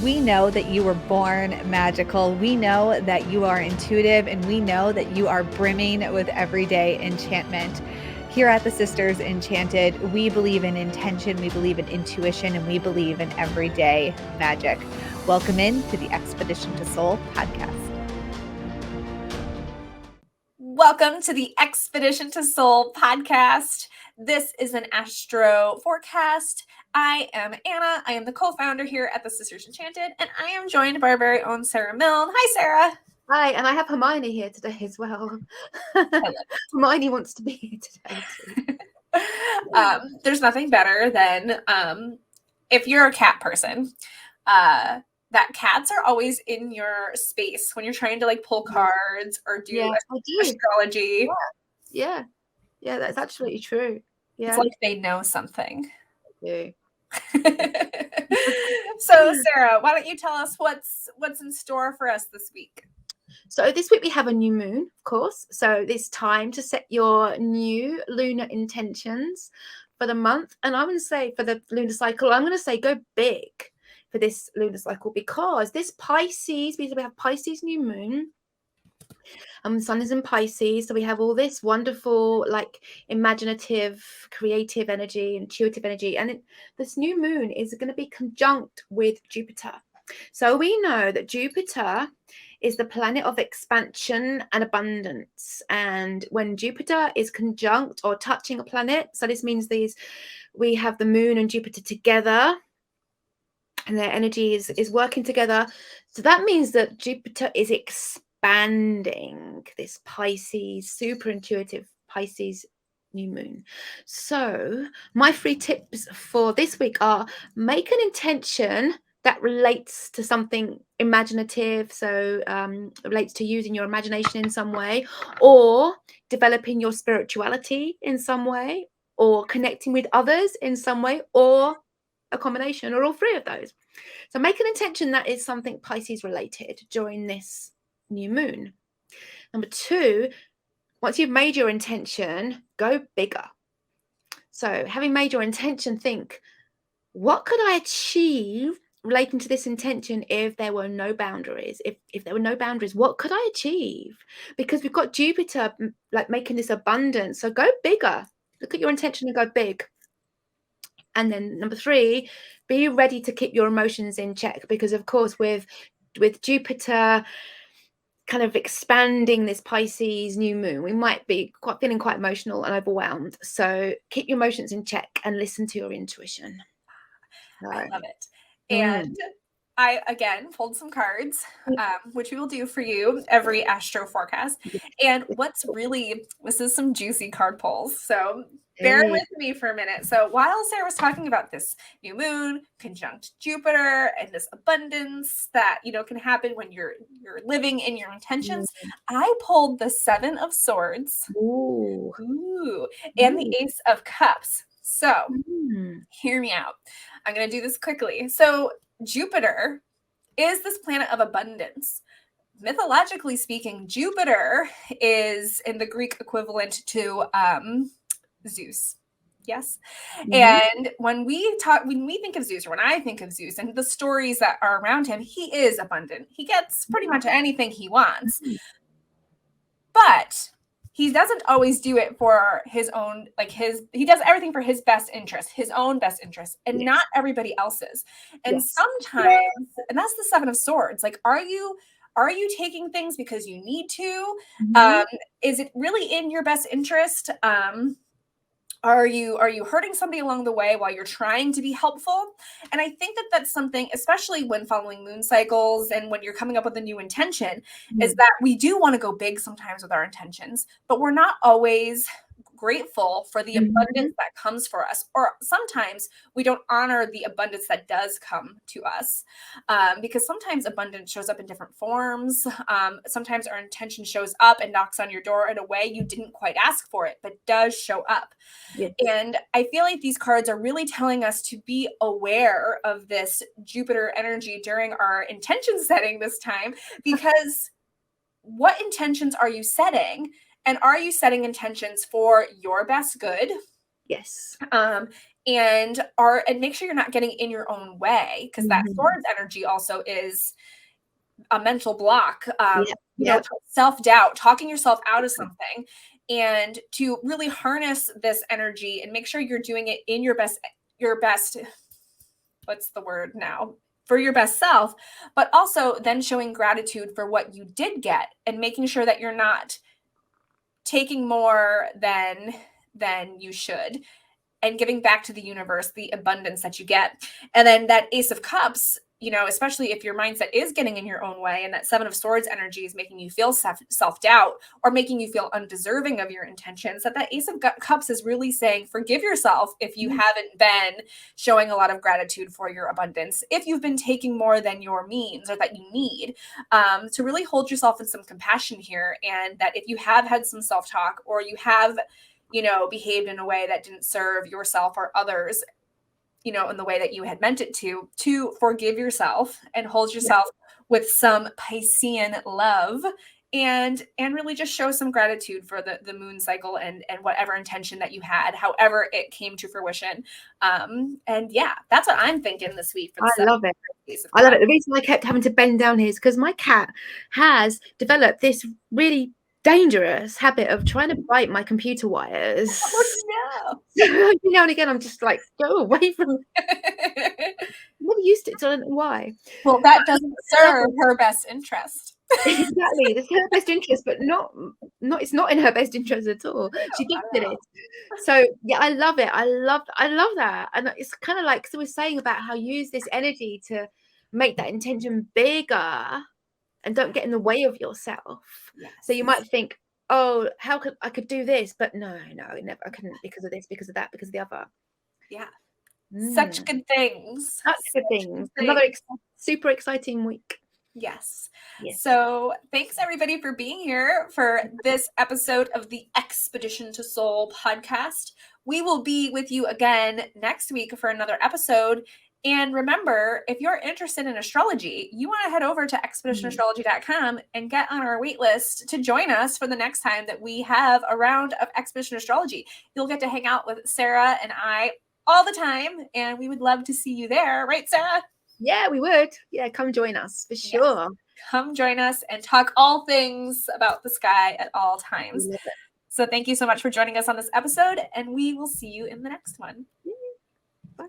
We know that you were born magical. We know that you are intuitive, and we know that you are brimming with everyday enchantment. Here at the Sisters Enchanted, we believe in intention, we believe in intuition, and we believe in everyday magic. Welcome in to the Expedition to Soul podcast. Welcome to the Expedition to Soul podcast. This is an astro forecast. I am Anna. I am the co-founder here at the Sisters Enchanted, and I am joined by our very own Sarah Milne. Hi, Sarah. Hi, and I have Hermione here today as well. Hermione wants to be here today too. There's nothing better than if you're a cat person, that cats are always in your space when you're trying to like pull cards or do astrology. Yeah, that's absolutely true. Yeah, it's like they know something. They do. So Sarah, why don't you tell us what's in store for us this week? So this week we have a new moon, of course. So it's time to set your new lunar intentions for the month. And I'm going to say for the lunar cycle, I'm going to say go big for this lunar cycle, because this Pisces, we have Pisces new moon. The sun is in Pisces, so we have all this wonderful, like, imaginative, creative energy, intuitive energy, and this new moon is going to be conjunct with Jupiter. So we know that Jupiter is the planet of expansion and abundance, and when Jupiter is conjunct or touching a planet, so this means we have the moon and Jupiter together, and their energy is working together. So that means that Jupiter is expanding this Pisces, super intuitive Pisces new moon. So my 3 tips for this week are: make an intention that relates to something imaginative, so relates to using your imagination in some way, or developing your spirituality in some way, or connecting with others in some way, or a combination, or all 3 of those. So make an intention that is something Pisces related during this new moon. Number 2, once you've made your intention, go bigger. So having made your intention, think, what could I achieve relating to this intention if there were no boundaries? If there were no boundaries, what could I achieve? Because we've got Jupiter like making this abundance. So go bigger. Look at your intention and go big. And then number 3, be ready to keep your emotions in check, because of course with Jupiter kind of expanding this Pisces new moon, we might be feeling quite emotional and overwhelmed. So keep your emotions in check and listen to your intuition. I love it. And I, again, pulled some cards, which we will do for you every astro forecast. And this is some juicy card pulls. So bear with me for a minute. So while Sarah was talking about this new moon conjunct Jupiter and this abundance that, can happen when you're living in your intentions, I pulled the 7 of Swords. And the Ace of Cups. So hear me out. I'm going to do this quickly. So Jupiter is this planet of abundance. Mythologically speaking, Jupiter is in the Greek equivalent to Zeus. Yes. And when we think of Zeus, or when I think of Zeus and the stories that are around him, he is abundant. He gets pretty much anything he wants. But he doesn't always do it for his own, he does everything for his best interest, his own best interest, and not everybody else's. And sometimes, and that's the 7 of Swords. Like, are you taking things because you need to? Is it really in your best interest? Are you hurting somebody along the way while you're trying to be helpful? And I think that that's something, especially when following moon cycles and when you're coming up with a new intention, is that we do want to go big sometimes with our intentions, but we're not always grateful for the abundance that comes for us. Or sometimes we don't honor the abundance that does come to us, because sometimes abundance shows up in different forms. Sometimes our intention shows up and knocks on your door in a way you didn't quite ask for it, but does show up. And I feel like these cards are really telling us to be aware of this Jupiter energy during our intention setting this time, because what intentions are you setting? And are you setting intentions for your best good? Yes. and make sure you're not getting in your own way, because that swords energy also is a mental block, self-doubt, talking yourself out of something, and to really harness this energy and make sure you're doing it in your best, what's the word now? For your best self, but also then showing gratitude for what you did get and making sure that you're not taking more than you should, and giving back to the universe the abundance that you get. And then that Ace of Cups, especially if your mindset is getting in your own way, and that Seven of Swords energy is making you feel self-doubt or making you feel undeserving of your intentions, that Ace of Cups is really saying, forgive yourself if you haven't been showing a lot of gratitude for your abundance, if you've been taking more than your means or that you need, to really hold yourself in some compassion here. And that if you have had some self-talk, or you have behaved in a way that didn't serve yourself or others, in the way that you had meant it to forgive yourself and hold yourself with some Piscean love, and really just show some gratitude for the moon cycle and whatever intention that you had, however it came to fruition. And yeah, that's what I'm thinking this week. I love it. I love it. The reason I kept having to bend down here is because my cat has developed this really dangerous habit of trying to bite my computer wires. Oh, no. Every now and again, I'm just like, go away from me. I'm never used to it, so I don't know why. Well, that doesn't serve her best interest. Exactly. It's her best interest, but not it's not in her best interest at all. She thinks it is. So yeah, I love it. I love that. And it's kind of like, so we're saying about how you use this energy to make that intention bigger and don't get in the way of yourself. Yes. So you might think, oh, how could I could do this? But no, never, I couldn't, because of this, because of that, because of the other. Yeah. Such good things. Such good things. Another super exciting week. Yes. So thanks everybody for being here for this episode of the Expedition to Soul podcast. We will be with you again next week for another episode. And remember, if you're interested in astrology, you want to head over to expeditionastrology.com and get on our wait list to join us for the next time that we have a round of Expedition Astrology. You'll get to hang out with Sarah and I all the time, and we would love to see you there. Right, Sarah? Yeah, we would. Yeah, come join us for sure. Yes. Come join us and talk all things about the sky at all times. So thank you so much for joining us on this episode, and we will see you in the next one. Bye.